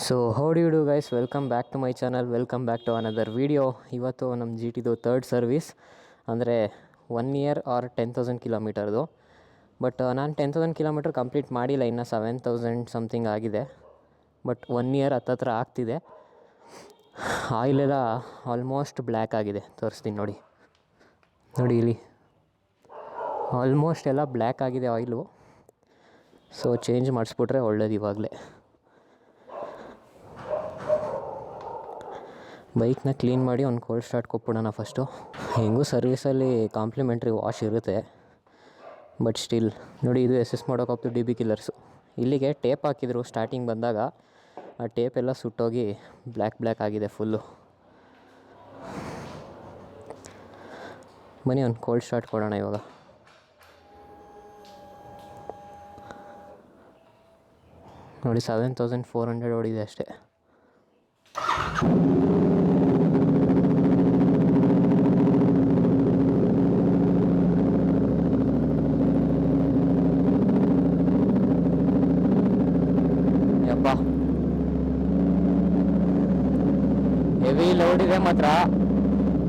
So how do you do guys, welcome back to my channel, welcome back to another video. ಇವತ್ತು ನಮ್ಮ G ಟಿದು third service, ಅಂದರೆ 1 year R 10,000 ಕಿಲೋಮೀಟರ್ದು. But ನಾನು 10,000 kilometre complete ಮಾಡಿಲ್ಲ, ಇನ್ನು 7,000 something ಆಗಿದೆ. But 1 year ಹತ್ತತ್ರ ಆಗ್ತಿದೆ. ಆಯಿಲೆಲ್ಲ ಆಲ್ಮೋಸ್ಟ್ ಬ್ಲ್ಯಾಕ್ ಆಗಿದೆ, ತೋರಿಸ್ತೀನಿ ನೋಡಿ ಇಲ್ಲಿ ಆಲ್ಮೋಸ್ಟ್ ಎಲ್ಲ ಬ್ಲ್ಯಾಕ್ ಆಗಿದೆ ಆಯಿಲು. ಸೊ ಚೇಂಜ್ ಮಾಡಿಸ್ಬಿಟ್ರೆ ಒಳ್ಳೇದು. ಇವಾಗಲೇ ಬೈಕ್ನ ಕ್ಲೀನ್ ಮಾಡಿ ಒಂದು ಕೋಲ್ಡ್ ಸ್ಟಾರ್ಟ್ ಕೊಟ್ಬಿಡೋಣ ಫಸ್ಟು. ಹೆಂಗೂ ಸರ್ವಿಸಲ್ಲಿ ಕಾಂಪ್ಲಿಮೆಂಟ್ರಿ ವಾಶ್ ಇರುತ್ತೆ. ಬಟ್ ಸ್ಟಿಲ್ ನೋಡಿ, ಇದು SS ಮಾಡೋಕ್ಕಾಗ್ತು DB ಕಿಲ್ಲರ್ಸು. ಇಲ್ಲಿಗೆ ಟೇಪ್ ಹಾಕಿದ್ರು ಸ್ಟಾರ್ಟಿಂಗ್ ಬಂದಾಗ, ಆ ಟೇಪ್ ಎಲ್ಲ ಸುಟ್ಟೋಗಿ ಬ್ಲ್ಯಾಕ್ ಆಗಿದೆ ಫುಲ್ಲು. ಬನ್ನಿ ಒಂದು ಕೋಲ್ಡ್ ಸ್ಟಾರ್ಟ್ ಕೊಡೋಣ ಇವಾಗ. ನೋಡಿ 7,400 ಓಡಿದೆ ಅಷ್ಟೇ. ಹೆವಿ ಲೋಡ್ ಇದೆ ಮಾತ್ರ.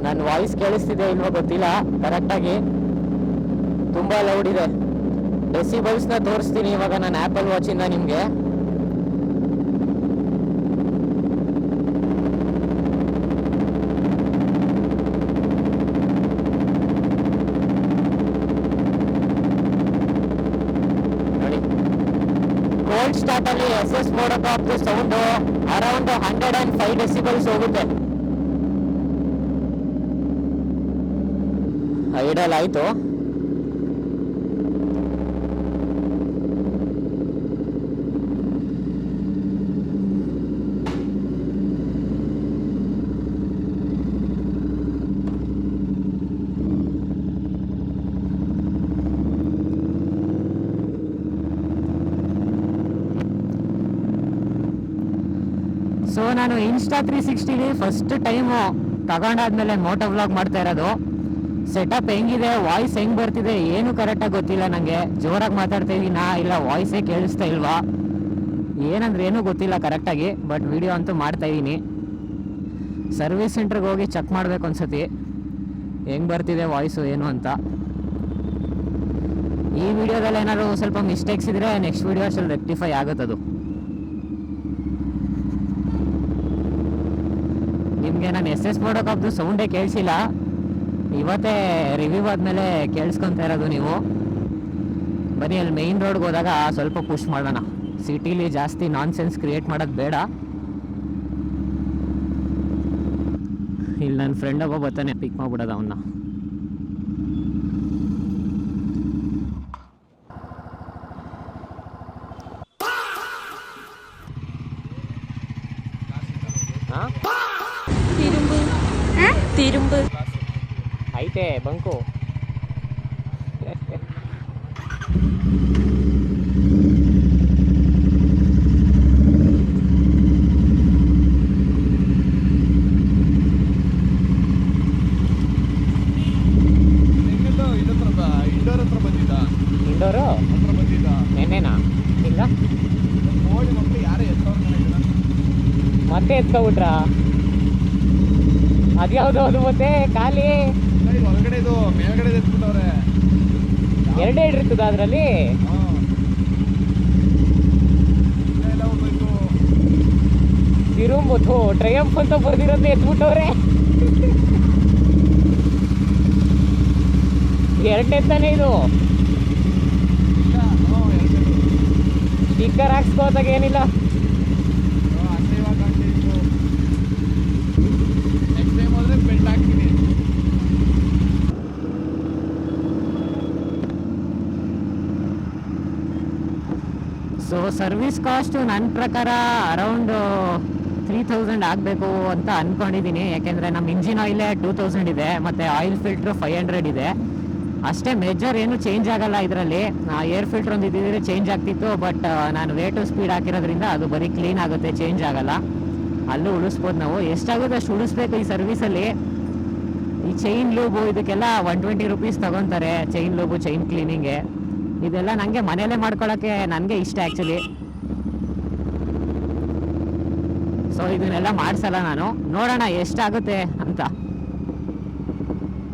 ನನ್ನ ವಾಯ್ಸ್ ಕೇಳಿಸ್ತಿದೆ ಇಲ್ವೋ ಗೊತ್ತಿಲ್ಲ ಕರೆಕ್ಟಾಗಿ, ತುಂಬ ಲೌಡ್ ಇದೆ. ಡೆಸಿಬಲ್ಸ್ನ ತೋರಿಸ್ತೀನಿ ಇವಾಗ ನಾನು ಆ್ಯಪಲ್ ವಾಚಿಂದ ನಿಮಗೆ. ನೋಡಿ, ಕೋಲ್ಡ್ ಸ್ಟಾರ್ಟಲ್ಲಿ SS ಮಾಡೋಕ್ಕಾಗ್ತದೆ ಸೌಂಡು ಅರೌಂಡ್ 105 ಡೆಸಿಬಲ್ಸ್ ಹೋಗುತ್ತೆ. ಐಡಲ್ ಆಯಿತು. ಸೊ ನಾನು ಇನ್ಸ್ಟಾ 360 ಫಸ್ಟ್ ಟೈಮು ತಗೊಂಡಾದ್ಮೇಲೆ ಮೋಟೋ ವ್ಲಾಗ್ ಮಾಡ್ತಾ ಇರೋದು. ಸೆಟಪ್ ಹೆಂಗಿದೆ, ವಾಯ್ಸ್ ಹೆಂಗೆ ಬರ್ತಿದೆ ಏನು ಕರೆಕ್ಟಾಗಿ ಗೊತ್ತಿಲ್ಲ ನನಗೆ. ಜೋರಾಗಿ ಮಾತಾಡ್ತಾ ಇದ್ದೀನಾ ಇಲ್ಲ ವಾಯ್ಸೇ ಕೇಳಿಸ್ತಾ ಇಲ್ವಾ ಏನಂದ್ರೆ ಏನೂ ಗೊತ್ತಿಲ್ಲ ಕರೆಕ್ಟಾಗಿ. ಬಟ್ ವಿಡಿಯೋ ಅಂತೂ ಮಾಡ್ತಾಯಿದ್ದೀನಿ. ಸರ್ವಿಸ್ ಸೆಂಟ್ರಿಗೆ ಹೋಗಿ ಚೆಕ್ ಮಾಡಬೇಕು ಅನ್ಸತಿ ಹೆಂಗೆ ಬರ್ತಿದೆ ವಾಯ್ಸು ಏನು ಅಂತ. ಈ ವಿಡಿಯೋದಲ್ಲಿ ಏನಾದ್ರು ಸ್ವಲ್ಪ ಮಿಸ್ಟೇಕ್ಸ್ ಇದ್ದರೆ ನೆಕ್ಸ್ಟ್ ವಿಡಿಯೋ ಅಷ್ಟಲ್ಲಿ ರೆಕ್ಟಿಫೈ ಆಗುತ್ತದು. ನಿಮಗೆ ನಾನು SS ಮಾಡೋಕ್ಕಾಗ್ದು ಸೌಂಡೇ ಕೇಳಿಸಿಲ್ಲ. ಇವತ್ತೇ ರಿವ್ಯೂ ಆದಮೇಲೆ ಕೇಳಿಸ್ಕೊತಾ ಇರೋದು ನೀವು. ಬನ್ನಿ ಅಲ್ಲಿ ಮೇಯ್ನ್ ರೋಡ್ಗೆ ಹೋದಾಗ ಸ್ವಲ್ಪ ಪುಷ್ ಮಾಡೋಣ. ಸಿಟಿಲಿ ಜಾಸ್ತಿ ನಾನ್ ಸೆನ್ಸ್ ಕ್ರಿಯೇಟ್ ಮಾಡೋದು ಬೇಡ. ಇಲ್ಲಿ ನನ್ನ ಫ್ರೆಂಡ್ ಒಬ್ಬ ಬರ್ತಾನೆ, ಪಿಕ್ ಮಾಡಿಬಿಡೋದು ಅವನ್ನ. ತಿರುಂಬು ಐತೆ ಬಂಕು. ಇಂಡೋರು ನೆನ್ನೆನಾ ಇಲ್ಲ ಮತ್ತೆ ಎತ್ಕೊಬಿಟ್ರ? ಅದ್ಯಾವುದು ಅದು ಮತ್ತೆ ಖಾಲಿ ಎರಡೇ ಇರ್ತದ ಅದರಲ್ಲಿ. ತಿರುಂಬುದು ಟ್ರಯಂಫ್ ಅಂತ ಬರ್ದಿರೋದನ್ನ ಎತ್ಬಿಟ್ಟವ್ರೆ. ಎರಡನೇ ತಾನೇ ಇದು. ಸ್ಟಿಕ್ಕರ್ ಹಾಕ್ಸ್ಕೋತಾಗ ಏನಿಲ್ಲ. ಸೊ ಸರ್ವಿಸ್ ಕಾಸ್ಟು ನನ್ನ ಪ್ರಕಾರ ಅರೌಂಡ್ 3,000 ಆಗಬೇಕು ಅಂತ ಅಂದ್ಕೊಂಡಿದ್ದೀನಿ. ಯಾಕೆಂದರೆ ನಮ್ಮ ಇಂಜಿನ್ ಆಯಿಲೇ 2,000 ಇದೆ, ಮತ್ತು ಆಯಿಲ್ ಫಿಲ್ಟ್ರು 500 ಇದೆ ಅಷ್ಟೇ. ಮೇಜರ್ ಏನು ಚೇಂಜ್ ಆಗಲ್ಲ ಇದರಲ್ಲಿ. ಏರ್ ಫಿಲ್ಟ್ರ್ ಒಂದು ಇದ್ದಿದ್ರೆ ಚೇಂಜ್ ಆಗ್ತಿತ್ತು. ಬಟ್ ನಾನು ವೇಟು ಸ್ಪೀಡ್ ಹಾಕಿರೋದ್ರಿಂದ ಅದು ಬರೀ ಕ್ಲೀನ್ ಆಗುತ್ತೆ, ಚೇಂಜ್ ಆಗಲ್ಲ. ಅಲ್ಲೂ ಉಳಿಸ್ಬೋದು ನಾವು, ಎಷ್ಟಾಗುತ್ತೆ ಅಷ್ಟು ಉಳಿಸ್ಬೇಕು ಈ ಸರ್ವಿಸಲ್ಲಿ. ಈ ಚೈನ್ ಲೂಬು ಇದಕ್ಕೆಲ್ಲ 120 ರೂಪೀಸ್ ತೊಗೊತಾರೆ, ಚೈನ್ ಲೂಬು, ಚೈನ್ ಕ್ಲೀನಿಂಗ್ಗೆ. ಇದೆಲ್ಲ ನನಗೆ ಮನೆಯಲ್ಲೇ ಮಾಡ್ಕೊಳ್ಳೋಕ್ಕೆ ನನಗೆ ಇಷ್ಟ ಆ್ಯಕ್ಚುಲಿ. ಸೊ ಇದನ್ನೆಲ್ಲ ಮಾಡಿಸಲ್ಲ ನಾನು. ನೋಡೋಣ ಎಷ್ಟಾಗುತ್ತೆ ಅಂತ.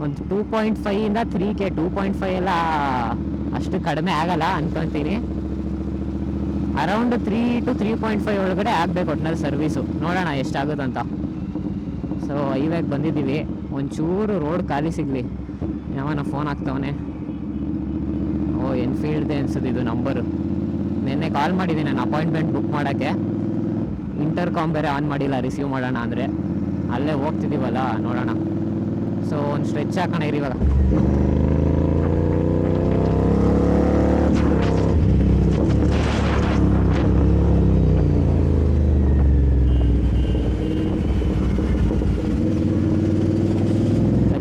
ಒಂದು 2.5 3K 2.5 ಎಲ್ಲ ಅಷ್ಟು ಕಡಿಮೆ ಆಗಲ್ಲ ಅಂದ್ಕೊತೀನಿ. ಅರೌಂಡ್ 3 to 3.5 ಒಳಗಡೆ ಆಗಬೇಕು ಒಟ್ಟಿನಲ್ಲಿ ಸರ್ವೀಸು. ನೋಡೋಣ ಎಷ್ಟಾಗುತ್ತಂತ. ಸೊ ಇವಾಗ ಬಂದಿದ್ದೀವಿ. ಒಂಚೂರು ರೋಡ್ ಖಾಲಿ ಸಿಗಲಿ. ಯಾವನ ಫೋನ್ ಆಗ್ತಾವನೆ. ಓ ಎನ್ಫೀಲ್ಡ್ದೆ ಅನ್ಸುತ್ತೆ ಇದು ನಂಬರು. ನಿನ್ನೆ ಕಾಲ್ ಮಾಡಿದ್ದೀನಿ ನಾನು ಅಪಾಯಿಂಟ್ಮೆಂಟ್ ಬುಕ್ ಮಾಡೋಕ್ಕೆ. ಇಂಟರ್ಕಾಮ್ ಬೇರೆ ಆನ್ ಮಾಡಿಲ್ಲ ರಿಸೀವ್ ಮಾಡೋಣ ಅಂದರೆ. ಅಲ್ಲೇ ಹೋಗ್ತಿದ್ದೀವಲ್ಲ ನೋಡೋಣ. ಸೊ ಒಂದು ಸ್ಟ್ರೆಚ್ ಹಾಕೋಣ ಇರಿ ಇವಾಗ.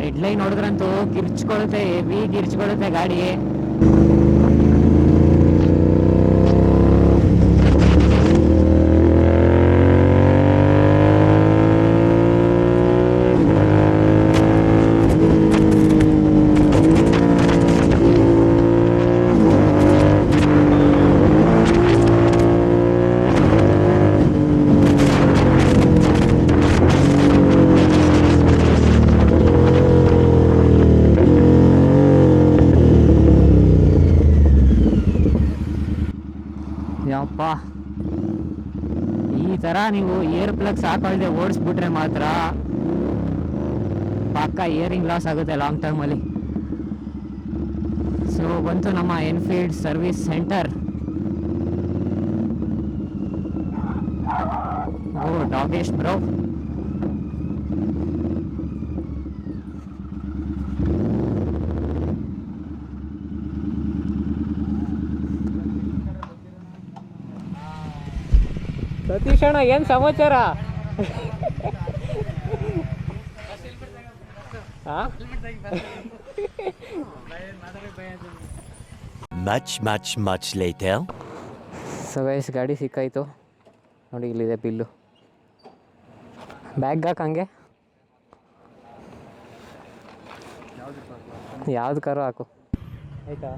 ರೆಡ್ ಲೈನ್ ನೋಡಿದ್ರಂತೂ ಗಿರ್ಚ್ಕೊಳುತ್ತೆ, ಹೆವಿ ಗಿರ್ಚ್ಕೊಳುತ್ತೆ ಗಾಡಿ. ಯಪ್ಪ, ಈ ಥರ ನೀವು ಏರ್ ಪ್ಲಗ್ಸ್ ಹಾಕೊಳ್ದೆ ಓಡಿಸ್ಬಿಟ್ರೆ ಮಾತ್ರ ಪಕ್ಕ ಇಯರಿಂಗ್ ಲಾಸ್ ಆಗುತ್ತೆ ಲಾಂಗ್ ಟರ್ಮಲ್ಲಿ. ಸೊ ಬಂತು ನಮ್ಮ ಎನ್ಫೀಲ್ಡ್ ಸರ್ವಿಸ್ ಸೆಂಟರ್. ಓ ಡಾಗೇಶ್ ಬ್ರೋ. ಸತೀಶ್ ಅಣ್ಣ ಏನು ಸಮಾಚಾರ? much later. ಸೊ ಗೈಸ್ ಗಾಡಿ ಸಿಕ್ಕಾಯಿತು ನೋಡಿ, ಇಲ್ಲಿದೆ ಬಿಲ್ಲು. ಬ್ಯಾಗ್ ಹಾಕಂಗೆ ಯಾವ್ದು ಕಾರು ಹಾಕು ಆಯಿತಾ.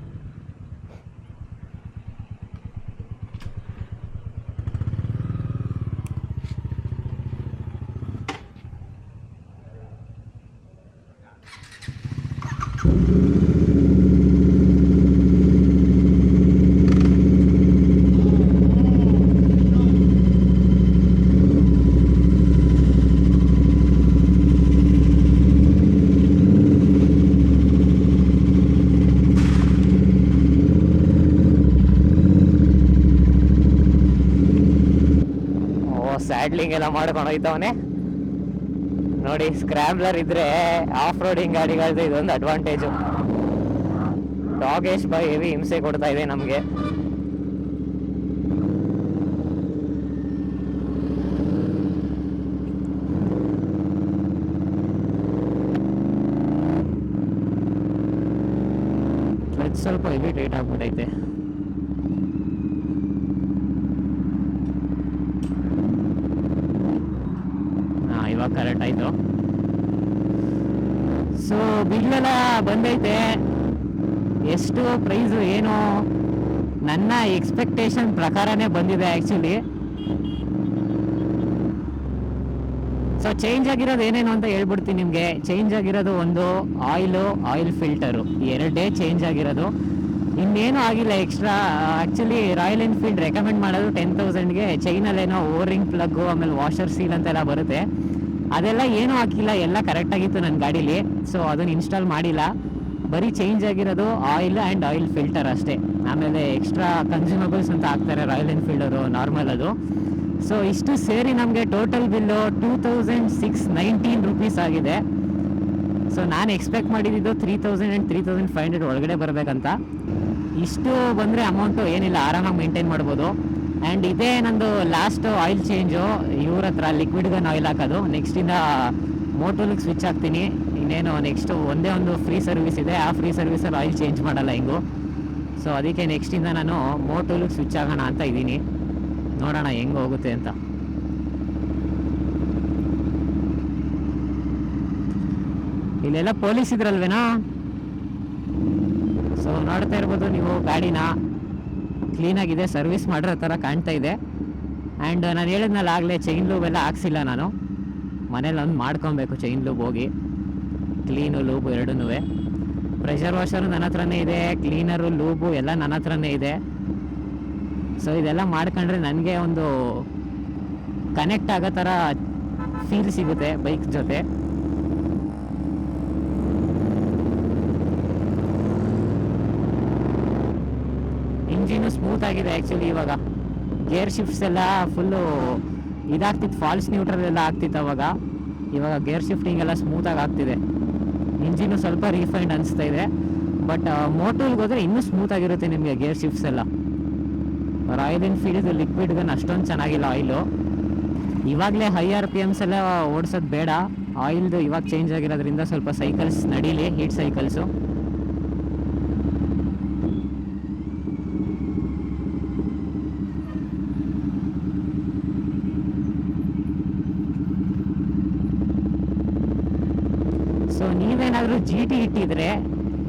ಸ್ಯಾಡ್ಲಿಂಗ್ ಎಲ್ಲ ಮಾಡ್ಕೊಂಡು ಹೋಯ್ತವನೆ ನೋಡಿ. ಸ್ಕ್ರಾಬ್ಲರ್ ಇದ್ರೆ ಆಫ್ ರೋಡಿಂಗ್ ಗಾಡಿಗಳದ್ದು ಇದೊಂದು ಅಡ್ವಾಂಟೇಜು. ಡಾಗೇಶ್ ಬೈ ಹೆವಿ ಹಿಂಸೆ ಕೊಡ್ತಾ ಇದೆ ನಮಗೆ. ಕ್ಲಚ್ ಸ್ವಲ್ಪ ಹೆವಿ ಟೈಟ್ ಆಗ್ಬಿಟ್ಟೈತೆ. ಇವಾಗ ಕರೆಕ್ಟ್ ಆಯಿತು. ಸೊ ಬಿಲ್ಲೆಲ್ಲ ಬಂದೈತೆ. ಎಷ್ಟು ಪ್ರೈಸು ಏನು ನನ್ನ ಎಕ್ಸ್ಪೆಕ್ಟೇಷನ್ ಪ್ರಕಾರನೇ ಬಂದಿದೆ ಆ್ಯಕ್ಚುಲಿ. ಸೊ ಚೇಂಜ್ ಆಗಿರೋದು ಏನೇನು ಅಂತ ಹೇಳ್ಬಿಡ್ತೀನಿ ನಿಮಗೆ. ಚೇಂಜ್ ಆಗಿರೋದು ಒಂದು ಆಯಿಲ್ ಫಿಲ್ಟರು, ಎರಡೇ ಚೇಂಜ್ ಆಗಿರೋದು. ಇನ್ನೇನು ಆಗಿಲ್ಲ extra. Actually royal Enfield recommend ಮಾಡೋದು 10,000ಗೆ ಚೈನಲ್ಲೇನೋ ಓರಿಂಗ್ ಪ್ಲಗ್ಗು ಆಮೇಲೆ ವಾಷರ್ ಸೀಲ್ ಅಂತೆಲ್ಲ ಬರುತ್ತೆ. ಅದೆಲ್ಲ ಏನೂ ಹಾಕಿಲ್ಲ, ಎಲ್ಲ ಕರೆಕ್ಟಾಗಿತ್ತು ನನ್ನ ಗಾಡೀಲಿ. ಸೊ ಅದನ್ನು ಇನ್ಸ್ಟಾಲ್ ಮಾಡಿಲ್ಲ. ಬರೀ ಚೇಂಜ್ ಆಗಿರೋದು ಆಯಿಲ್ ಆ್ಯಂಡ್ ಆಯಿಲ್ ಫಿಲ್ಟರ್ ಅಷ್ಟೇ. ಆಮೇಲೆ ಎಕ್ಸ್ಟ್ರಾ ಕನ್ಸ್ಯೂಮಬಲ್ಸ್ ಅಂತ ಹಾಕ್ತಾರೆ ರಾಯಲ್ ಎನ್ಫೀಲ್ಡರು, ನಾರ್ಮಲ್ ಅದು. ಸೊ ಇಷ್ಟು ಸೇರಿ ನಮಗೆ ಟೋಟಲ್ ಬಿಲ್ಲು 2,619 ರೂಪೀಸ್ ಆಗಿದೆ. ಸೊ ನಾನು ಎಕ್ಸ್ಪೆಕ್ಟ್ ಮಾಡಿದ್ದು 3,000 ಆ್ಯಂಡ್ 3,500 ಒಳಗಡೆ ಬರಬೇಕಂತ. ಇಷ್ಟು ಬಂದರೆ ಅಮೌಂಟು ಏನಿಲ್ಲ, ಆರಾಮಾಗಿ ಮೇಂಟೈನ್ ಮಾಡ್ಬೋದು. ಆ್ಯಂಡ್ ಇದೇ ನಂದು ಲಾಸ್ಟ್ ಆಯಿಲ್ ಚೇಂಜು. ಇವ್ರ ಹತ್ರ ಲಿಕ್ವಿಡ್ ಗನ್ ಆಯಿಲ್ ಹಾಕೋದು. ನೆಕ್ಸ್ಟಿಂದ ಮೋಟೋಲಿಗೆ ಸ್ವಿಚ್ ಆಗ್ತೀನಿ. ಇನ್ನೇನು ನೆಕ್ಸ್ಟು ಒಂದೇ ಒಂದು ಫ್ರೀ ಸರ್ವಿಸ್ ಇದೆ, ಆ ಫ್ರೀ ಸರ್ವಿಸಲ್ಲಿ ಆಯಿಲ್ ಚೇಂಜ್ ಮಾಡಲ್ಲ ಹಿಂಗು. ಸೊ ಅದಕ್ಕೆ ನೆಕ್ಸ್ಟಿಂದ ನಾನು ಮೋಟೋಲಿಗೆ ಸ್ವಿಚ್ ಆಗೋಣ ಅಂತ ಇದ್ದೀನಿ. ನೋಡೋಣ ಹೆಂಗೆ ಹೋಗುತ್ತೆ ಅಂತ. ಇಲ್ಲೆಲ್ಲ ಪೊಲೀಸ್ ಇದ್ರಲ್ವೇನಾ? ಸೊ ನೋಡ್ತಾ ಇರ್ಬೋದು ನೀವು, ಗಾಡಿನ ಕ್ಲೀನಾಗಿದೆ, ಸರ್ವಿಸ್ ಮಾಡಿರೋ ಥರ ಕಾಣ್ತಾ ಇದೆ. ಆ್ಯಂಡ್ ನಾನು ಹೇಳಿದ್ನಲ್ಲ ಆಗಲೇ ಚೈನ್ ಲೂಬ್ ಎಲ್ಲ ಹಾಕ್ಸಿಲ್ಲ ನಾನು, ಮನೇಲಿ ಒಂದು ಮಾಡ್ಕೊಬೇಕು ಚೈನ್ ಲೂಬ್ ಹೋಗಿ, ಕ್ಲೀನು ಲೂಬು ಎರಡೂ. ಪ್ರೆಷರ್ ವಾಷರು ನನ್ನ ಹತ್ರನೇ ಇದೆ, ಕ್ಲೀನರು ಲೂಬು ಎಲ್ಲ ನನ್ನ ಹತ್ರನೇ ಇದೆ. ಸೊ ಇದೆಲ್ಲ ಮಾಡ್ಕೊಂಡ್ರೆ ನನಗೆ ಒಂದು ಕನೆಕ್ಟ್ ಆಗೋ ಥರ ಫೀಲ್ ಸಿಗುತ್ತೆ ಬೈಕ್ ಜೊತೆ. ಇಂಜಿನು ಸ್ಮೂತ್ ಆಗಿದೆ ಆ್ಯಕ್ಚುಲಿ. ಇವಾಗ ಗೇರ್ ಶಿಫ್ಟ್ಸ್ ಎಲ್ಲ ಫುಲ್ಲು ಇದಾಗ್ತಿತ್ತು, ಫಾಲ್ಸ್ ನ್ಯೂಟ್ರಲ್ ಎಲ್ಲ ಆಗ್ತಿತ್ತು ಅವಾಗ. ಇವಾಗ ಗೇರ್ ಶಿಫ್ಟಿಂಗ್ ಎಲ್ಲ ಸ್ಮೂತಾಗಿ ಆಗ್ತಿದೆ. ಇಂಜಿನು ಸ್ವಲ್ಪ ರೀಫೈಂಡ್ ಅನಿಸ್ತಾ ಇದೆ, ಬಟ್ ಮೋಟರ್ಗೆ ಹೋದರೆ ಇನ್ನೂ ಸ್ಮೂತಾಗಿರುತ್ತೆ ನಿಮಗೆ ಗೇರ್ ಶಿಫ್ಟ್ಸ್ ಎಲ್ಲ. ರಾಯಲ್ ಎನ್ಫೀಲ್ಡ್ ಲಿಕ್ವಿಡ್ ಗನ್ ಅಷ್ಟೊಂದು ಚೆನ್ನಾಗಿಲ್ಲ ಆಯಿಲು. ಇವಾಗಲೇ ಹೈ RPMs ಎಲ್ಲ ಓಡಿಸೋದು ಬೇಡ, ಆಯಿಲ್ದು ಇವಾಗ ಚೇಂಜ್ ಆಗಿರೋದ್ರಿಂದ ಸ್ವಲ್ಪ ಸೈಕಲ್ಸ್ ನಡೀಲಿ, ಹೀಟ್ ಸೈಕಲ್ಸು. ಸೊ ನೀವೇನಾದರೂ GT ಇಟ್ಟಿದ್ರೆ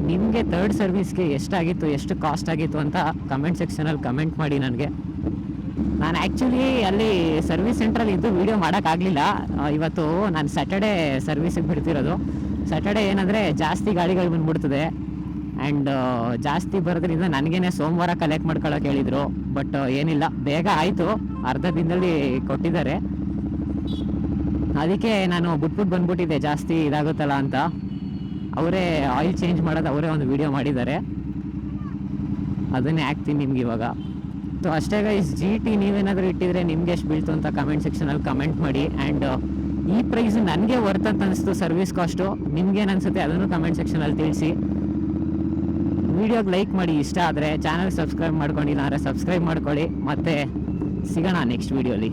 ನಿಮಗೆ ಥರ್ಡ್ ಸರ್ವಿಸ್ಗೆ ಎಷ್ಟಾಗಿತ್ತು, ಎಷ್ಟು ಕಾಸ್ಟ್ ಆಗಿತ್ತು ಅಂತ ಕಮೆಂಟ್ ಸೆಕ್ಷನಲ್ಲಿ ಕಮೆಂಟ್ ಮಾಡಿ ನನಗೆ. ನಾನು ಆ್ಯಕ್ಚುಲಿ ಅಲ್ಲಿ ಸರ್ವಿಸ್ ಸೆಂಟ್ರಲ್ಲಿ ಇದ್ದು ವೀಡಿಯೋ ಮಾಡೋಕ್ಕಾಗಲಿಲ್ಲ. ಇವತ್ತು ನಾನು ಸ್ಯಾಟರ್ಡೇ ಸರ್ವಿಸಿಗೆ ಬಿಡ್ತಿರೋದು. ಸ್ಯಾಟರ್ಡೇ ಏನಂದರೆ ಜಾಸ್ತಿ ಗಾಡಿಗಳು ಬಂದ್ಬಿಡ್ತದೆ, ಆ್ಯಂಡ್ ಜಾಸ್ತಿ ಬರೋದ್ರಿಂದ ನನಗೇನೆ ಸೋಮವಾರ ಕಲೆಕ್ಟ್ ಮಾಡ್ಕೊಳ್ಳೋಕೆ ಹೇಳಿದರು. ಬಟ್ ಏನಿಲ್ಲ, ಬೇಗ ಆಯಿತು, ಅರ್ಧ ದಿನದಲ್ಲಿ ಕೊಟ್ಟಿದ್ದಾರೆ. ಅದಕ್ಕೆ ನಾನು ಬಿಟ್ಬಿಟ್ಟು ಬಂದ್ಬಿಟ್ಟಿದ್ದೆ, ಜಾಸ್ತಿ ಇದಾಗುತ್ತಲ್ಲ ಅಂತ. ಅವರೇ ಆಯಿಲ್ ಚೇಂಜ್ ಮಾಡೋದು ಅವರೇ ಒಂದು ವಿಡಿಯೋ ಮಾಡಿದ್ದಾರೆ, ಅದನ್ನೇ ಹಾಕ್ತೀನಿ ನಿಮ್ಗೆ ಇವಾಗ. ಸೊ ಅಷ್ಟೇ ಗೈಸ್, GT ನೀವೇನಾದರೂ ಇಟ್ಟಿದ್ರೆ ನಿಮ್ಗೆ ಎಷ್ಟು ಬೀಳ್ತು ಅಂತ ಕಮೆಂಟ್ ಸೆಕ್ಷನಲ್ಲಿ ಕಮೆಂಟ್ ಮಾಡಿ. ಆ್ಯಂಡ್ ಈ ಪ್ರೈಸ್ ನನಗೆ ವರ್ತ್ ಅಂತ ಅನಿಸ್ತು ಸರ್ವಿಸ್ ಕಾಸ್ಟು, ನಿಮ್ಗೇನು ಅನಿಸುತ್ತೆ ಅದನ್ನು ಕಮೆಂಟ್ ಸೆಕ್ಷನಲ್ಲಿ ತಿಳಿಸಿ. ವಿಡಿಯೋಗೆ ಲೈಕ್ ಮಾಡಿ ಇಷ್ಟ ಆದರೆ, ಚಾನಲ್ ಸಬ್ಸ್ಕ್ರೈಬ್ ಮಾಡ್ಕೊಂಡಿಲ್ಲ ಅಂದರೆ ಸಬ್ಸ್ಕ್ರೈಬ್ ಮಾಡ್ಕೊಳ್ಳಿ. ಮತ್ತು ಸಿಗೋಣ ನೆಕ್ಸ್ಟ್ ವೀಡಿಯೋಲಿ.